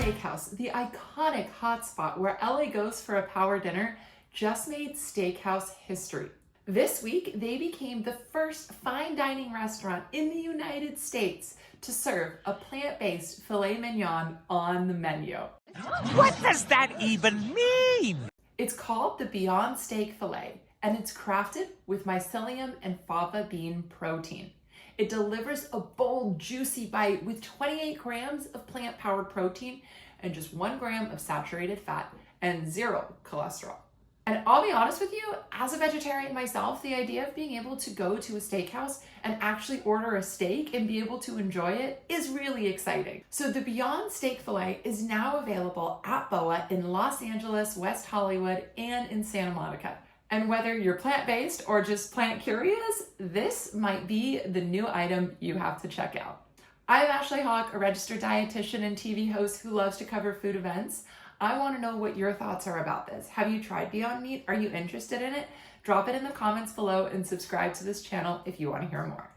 Steakhouse, the iconic hotspot where LA goes for a power dinner, just made steakhouse history. This week, they became the first fine dining restaurant in the United States to serve a plant-based filet mignon on the menu. What does that even mean? It's called the Beyond Steak Filet, and it's crafted with mycelium and fava bean protein. It delivers a bold, juicy bite with 28 grams of plant-powered protein and just 1 gram of saturated fat and 0 cholesterol. And I'll be honest with you, as a vegetarian myself, the idea of being able to go to a steakhouse and actually order a steak and be able to enjoy it is really exciting. So the Beyond Steak Filet is now available at BOA in Los Angeles, West Hollywood, and in Santa Monica. And whether you're plant-based or just plant-curious, this might be the new item you have to check out. I'm Ashley Hawk, a registered dietitian and TV host who loves to cover food events. I want to know what your thoughts are about this. Have you tried Beyond Meat? Are you interested in it? Drop it in the comments below and subscribe to this channel if you want to hear more.